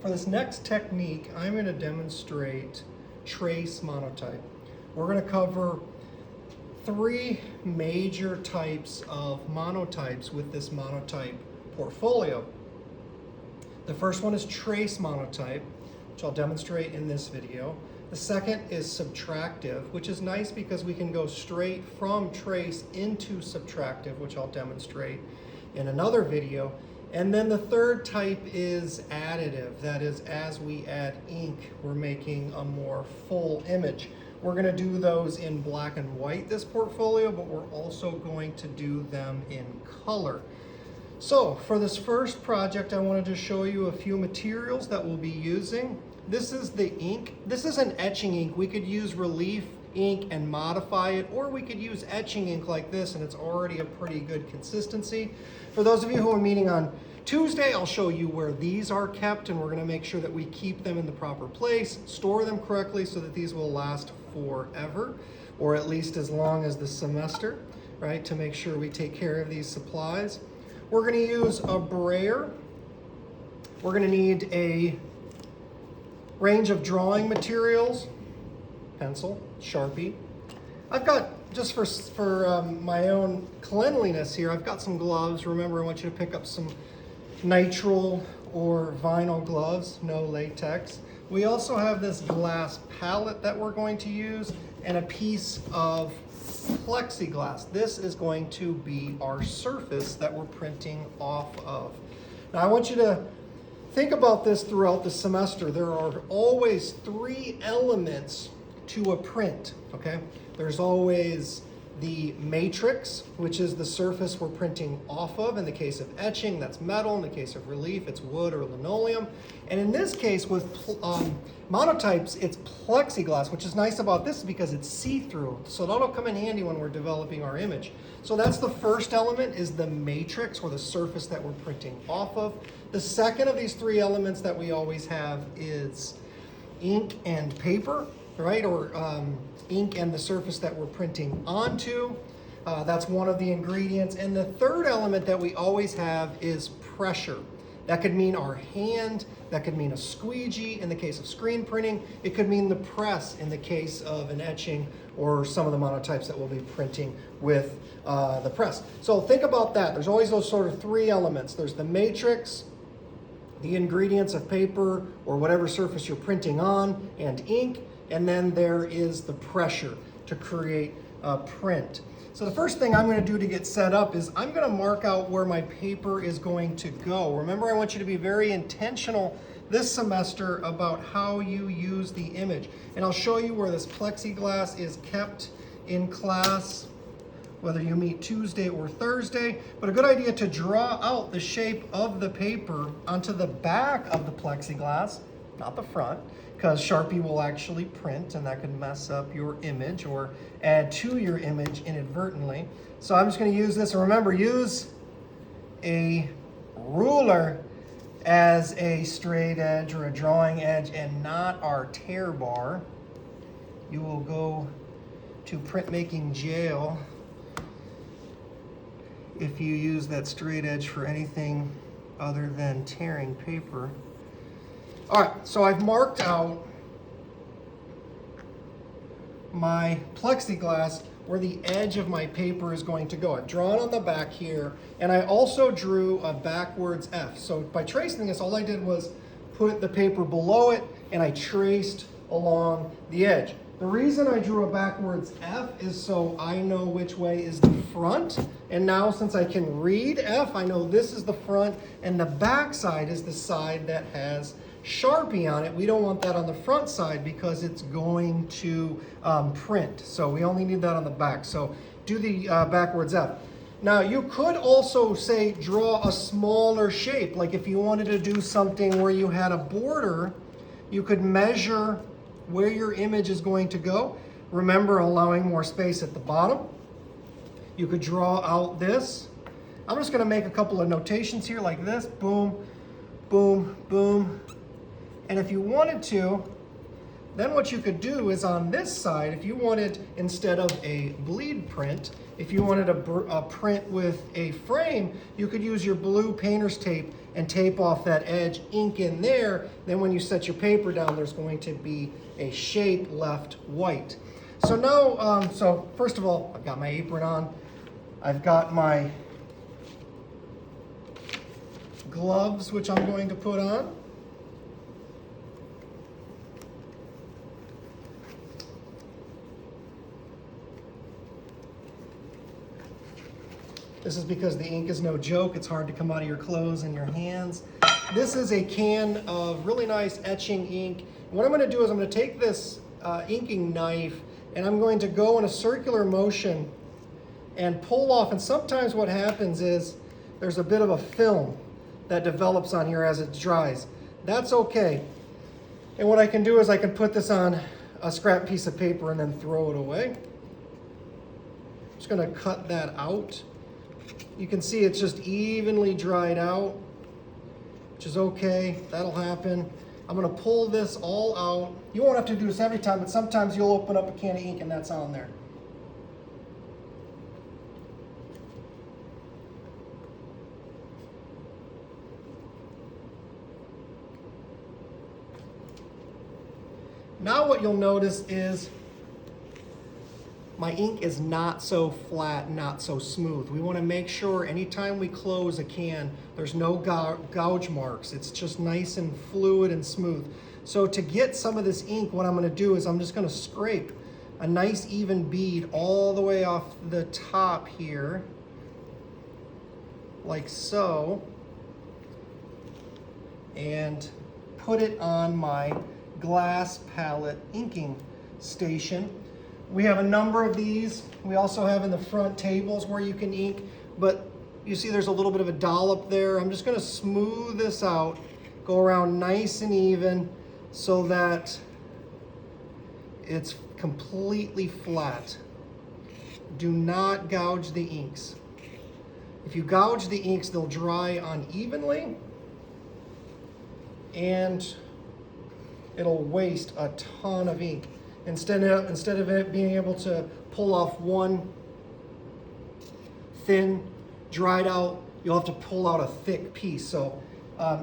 For this next technique, I'm going to demonstrate trace monotype. We're going to cover three major types of monotypes with this monotype portfolio. The first one is trace monotype, which I'll demonstrate in this video. The second is subtractive, which is nice because we can go straight from trace into subtractive, which I'll demonstrate in another video. And then the third type is additive. That is, as we add ink, we're making a more full image. We're going to do those in black and white, this portfolio, but we're also going to do them in color. So for this first project, I wanted to show you a few materials that we'll be using. This is the ink. This is an etching ink. We could use relief ink and modify it, or we could use etching ink like this, and it's already a pretty good consistency. For those of you who are meeting on Tuesday, I'll show you where these are kept, and we're going to make sure that we keep them in the proper place, store them correctly so that these will last forever, or at least as long as the semester, right, to make sure we take care of these supplies. We're going to use a brayer. We're going to need a range of drawing materials, pencil, Sharpie. I've got, just for my own cleanliness here, I've got some gloves. Remember, I want you to pick up some nitrile or vinyl gloves, no latex. We also have this glass palette that we're going to use and a piece of plexiglass. This is going to be our surface that we're printing off of. Now I want you to think about this throughout the semester. There are always three elements to a print, okay? There's always the matrix, which is the surface we're printing off of. In the case of etching, that's metal. In the case of relief, it's wood or linoleum. And in this case, with monotypes, it's plexiglass, which is nice about this because it's see-through. So that'll come in handy when we're developing our image. So that's the first element, is the matrix, or the surface that we're printing off of. The second of these three elements that we always have is ink and paper, right? Or ink and the surface that we're printing onto. That's one of the ingredients. And the third element that we always have is pressure. That could mean our hand, that could mean a squeegee in the case of screen printing. It could mean the press in the case of an etching or some of the monotypes that we'll be printing with the press. So think about that. There's always those sort of three elements. There's the matrix, the ingredients of paper or whatever surface you're printing on, and ink, and then there is the pressure to create a print. So the first thing I'm going to do to get set up is I'm going to mark out where my paper is going to go. Remember, I want you to be very intentional this semester about how you use the image. And I'll show you where this plexiglass is kept in class, whether you meet Tuesday or Thursday. But a good idea to draw out the shape of the paper onto the back of the plexiglass, not the front, because Sharpie will actually print and that can mess up your image or add to your image inadvertently. So I'm just going to use this, and remember, use a ruler as a straight edge or a drawing edge and not our tear bar. You will go to printmaking jail if you use that straight edge for anything other than tearing paper. All right, so I've marked out my plexiglass where the edge of my paper is going to go. I've drawn on the back here, and I also drew a backwards F. So by tracing this, all I did was put the paper below it, and I traced along the edge. The reason I drew a backwards F is so I know which way is the front. And now since I can read F, I know this is the front, and the back side is the side that has Sharpie on it. We don't want that on the front side because it's going to print. So we only need that on the back. So do the backwards F. Now you could also say draw a smaller shape. Like if you wanted to do something where you had a border, you could measure where your image is going to go. Remember, allowing more space at the bottom. You could draw out this. I'm just going to make a couple of notations here like this. Boom, boom, boom. And if you wanted to, Then what you could do is on this side, if you wanted, instead of a bleed print, if you wanted a print with a frame, you could use your blue painter's tape and tape off that edge, ink in there. Then when you set your paper down, there's going to be a shape left white. So now, so first of all, I've got my apron on. I've got my gloves, which I'm going to put on. This is because the ink is no joke. It's hard to come out of your clothes and your hands. This is a can of really nice etching ink. What I'm going to do is I'm going to take this inking knife and I'm going to go in a circular motion and pull off. And sometimes what happens is there's a bit of a film that develops on here as it dries. That's okay. And what I can do is I can put this on a scrap piece of paper and then throw it away. I'm just going to cut that out. You can see it's just evenly dried out, which is okay. That'll happen. I'm going to pull this all out. You won't have to do this every time, but sometimes you'll open up a can of ink and that's on there. Now what you'll notice is my ink is not so flat, not so smooth. We want to make sure anytime we close a can, there's no gouge marks. It's just nice and fluid and smooth. So to get some of this ink, what I'm going to do is I'm just going to scrape a nice even bead all the way off the top here, like so, and put it on my glass palette inking station. We have a number of these. We also have in the front tables where you can ink, but you see there's a little bit of a dollop there. I'm just going to smooth this out, go around nice and even so that it's completely flat. Do not gouge the inks. If you gouge the inks, they'll dry unevenly and it'll waste a ton of ink. Instead of it being able to pull off one thin, dried out, you'll have to pull out a thick piece. So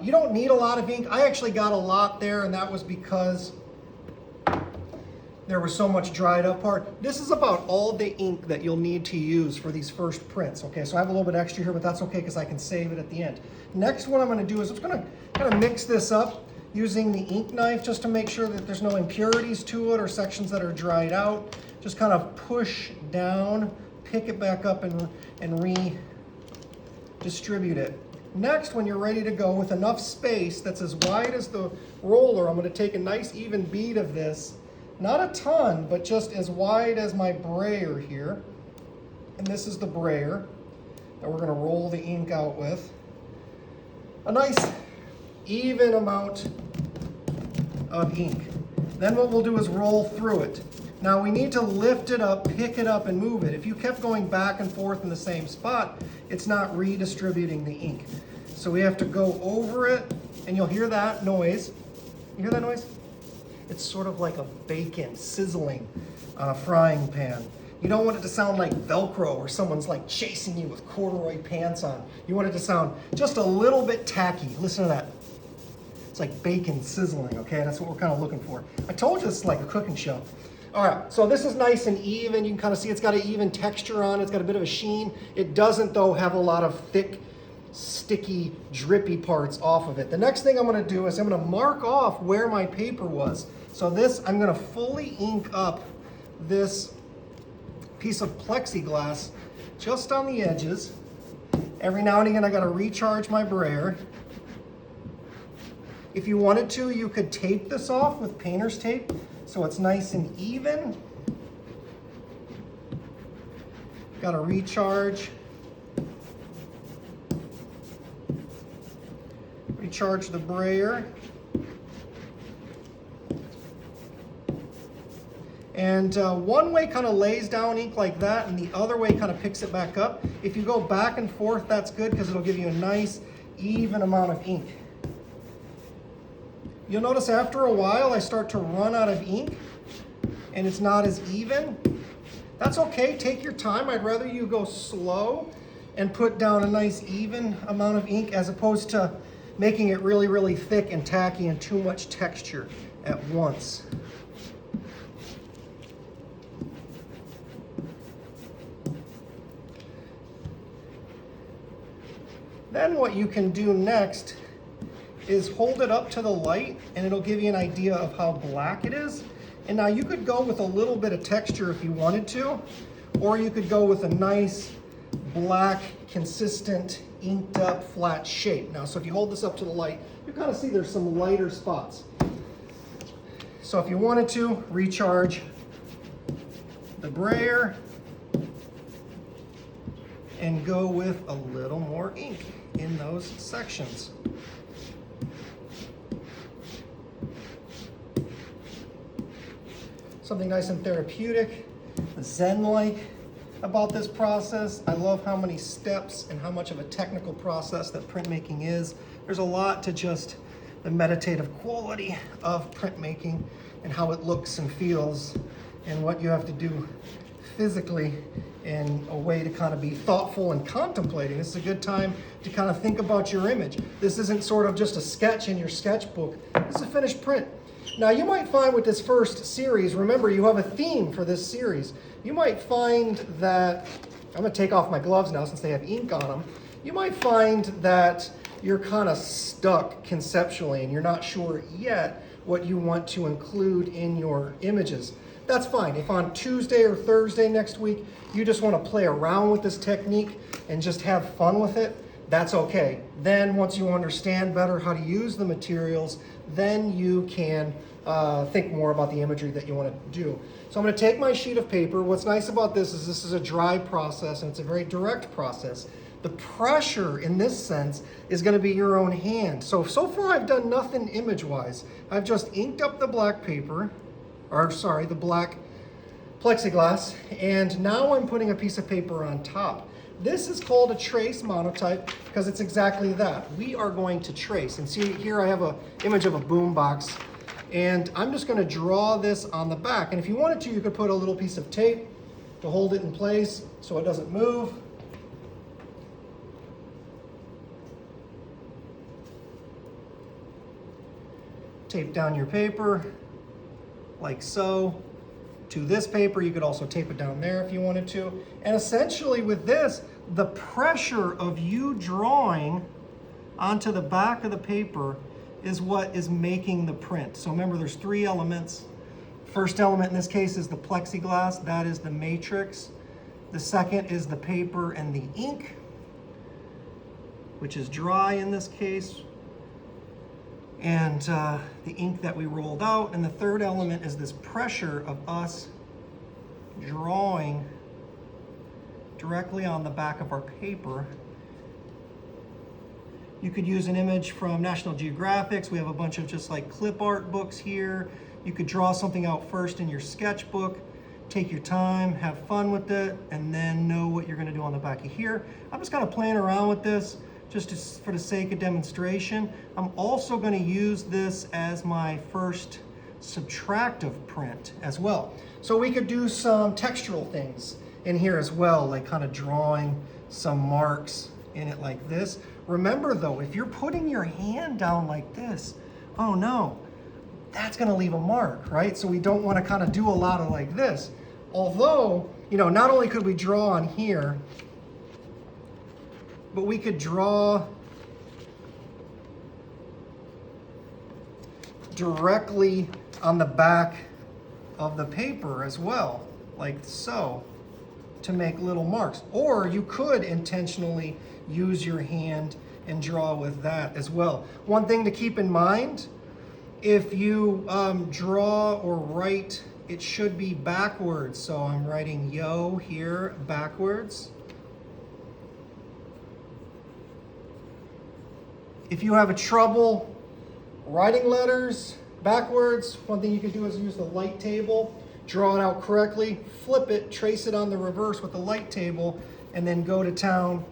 you don't need a lot of ink. I actually got a lot there, and that was because there was so much dried up part. This is about all the ink that you'll need to use for these first prints. Okay, so I have a little bit extra here, but that's okay because I can save it at the end. Next, what I'm going to do is I'm going to kind of mix this up using the ink knife just to make sure that there's no impurities to it or sections that are dried out. Just kind of push down, pick it back up and redistribute it. Next, when you're ready to go with enough space that's as wide as the roller, I'm going to take a nice even bead of this, not a ton, but just as wide as my brayer here. And this is the brayer that we're going to roll the ink out with. A nice even amount of ink. Then what we'll do is roll through it. Now we need to lift it up, pick it up, and move it. If you kept going back and forth in the same spot, it's not redistributing the ink. So we have to go over it, and you'll hear that noise. You hear that noise? It's sort of like a bacon sizzling on a frying pan. You don't want it to sound like Velcro or someone's like chasing you with corduroy pants on. You want it to sound just a little bit tacky. Listen to that. It's like bacon sizzling, okay? That's what we're kind of looking for. I told you it's like a cooking show. All right, so this is nice and even. You can kind of see it's got an even texture on it. It's got a bit of a sheen. It doesn't, though, have a lot of thick, sticky, drippy parts off of it. The next thing I'm going to do is I'm going to mark off where my paper was. So this, I'm going to fully ink up this piece of plexiglass just on the edges. Every now and again, I got to recharge my brayer. If you wanted to, you could tape this off with painter's tape so it's nice and even. Got to recharge. Recharge the brayer. And one way kind of lays down ink like that, and the other way kind of picks it back up. If you go back and forth, that's good because it'll give you a nice, even amount of ink. You'll notice after a while I start to run out of ink and it's not as even. That's okay, take your time. I'd rather you go slow and put down a nice even amount of ink as opposed to making it really, really thick and tacky and too much texture at once. Then what you can do next is hold it up to the light and it'll give you an idea of how black it is. And now you could go with a little bit of texture if you wanted to, or you could go with a nice black, consistent, inked up, flat shape. Now, so if you hold this up to the light, you kind of see there's some lighter spots. So if you wanted to, recharge the brayer and go with a little more ink in those sections. Something nice and therapeutic, zen-like about this process. I love how many steps and how much of a technical process that printmaking is. There's a lot to just the meditative quality of printmaking and how it looks and feels and what you have to do physically in a way to kind of be thoughtful and contemplating. This is a good time to kind of think about your image. This isn't sort of just a sketch in your sketchbook. This is a finished print. Now you might find with this first series, remember you have a theme for this series. You might find that, I'm gonna take off my gloves now since they have ink on them. You might find that you're kind of stuck conceptually and you're not sure yet what you want to include in your images. That's fine. If on Tuesday or Thursday next week, you just want to play around with this technique and just have fun with it, that's okay. Then once you understand better how to use the materials, then you can think more about the imagery that you want to do. So I'm going to take my sheet of paper. What's nice about this is a dry process and it's a very direct process. The pressure in this sense is going to be your own hand. So far I've done nothing image-wise. I've just inked up the black paper, the black plexiglass, and now I'm putting a piece of paper on top. This is called a trace monotype because it's exactly that. We are going to trace. And see here I have an image of a boom box, and I'm just going to draw this on the back. And if you wanted to, you could put a little piece of tape to hold it in place so it doesn't move. Tape down your paper like so to this paper. You could also tape it down there if you wanted to. And essentially with this, the pressure of you drawing onto the back of the paper is what is making the print. So remember, there's three elements. First element in this case is the plexiglass, that is the matrix. The second is the paper and the ink, which is dry in this case, and the ink that we rolled out. And the third element is this pressure of us drawing directly on the back of our paper. You could use an image from National Geographic. We have a bunch of just like clip art books here. You could draw something out first in your sketchbook, take your time, have fun with it, and then know what you're gonna do on the back of here. I'm just kind of playing around with this just for the sake of demonstration. I'm also gonna use this as my first subtractive print as well. So we could do some textural things in here as well, like kind of drawing some marks in it like this. Remember though, if you're putting your hand down like this, oh no, that's gonna leave a mark, right? So we don't wanna kind of do a lot of like this. Although, you know, not only could we draw on here, but we could draw directly on the back of the paper as well, like so, to make little marks. Or you could intentionally use your hand and draw with that as well. One thing to keep in mind, if you draw or write, it should be backwards. So I'm writing yo here backwards. If you have a trouble writing letters backwards, one thing you can do is use the light table, draw it out correctly, flip it, trace it on the reverse with the light table, and then go to town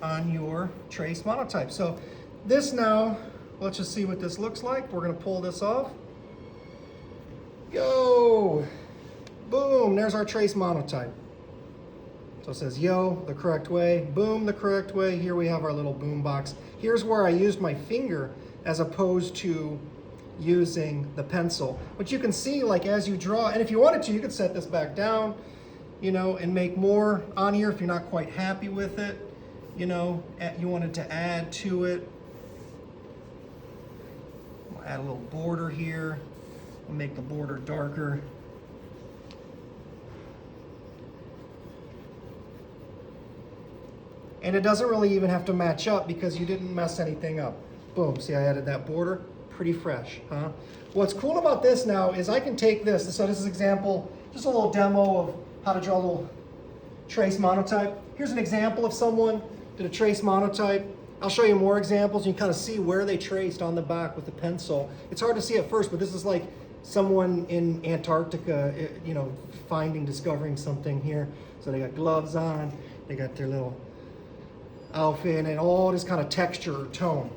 on your trace monotype. So This now, let's just see what this looks like. We're gonna pull this off. Yo, boom, there's our trace monotype. So it says yo, the correct way, boom, the correct way. Here we have our little boom box. Here's where I used my finger as opposed to using the pencil. But you can see, like, as you draw, and if you wanted to, you could set this back down, you know, and make more on here if you're not quite happy with it. You know, you wanted to add to it. We'll add a little border here. We'll make the border darker. And it doesn't really even have to match up because you didn't mess anything up. Boom, see I added that border? Pretty fresh, huh? What's cool about this now is I can take this, so this is example, just a little demo of how to draw a little trace monotype. Here's an example of someone did a trace monotype. I'll show you more examples. You can kind of see where they traced on the back with the pencil. It's hard to see at first, but this is like someone in Antarctica, you know, discovering something here. So they got gloves on, they got their little outfit, and all this kind of texture or tone.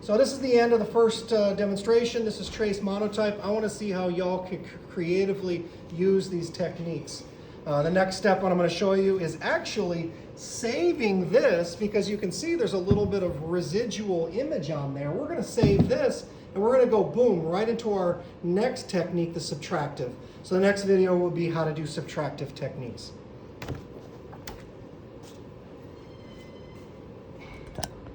So this is the end of the first demonstration. This is trace monotype. I want to see how y'all can creatively use these techniques. The next step, what I'm going to show you, is actually saving this, because you can see there's a little bit of residual image on there. We're going to save this, and we're going to go boom right into our next technique, the subtractive. So the next video will be how to do subtractive techniques.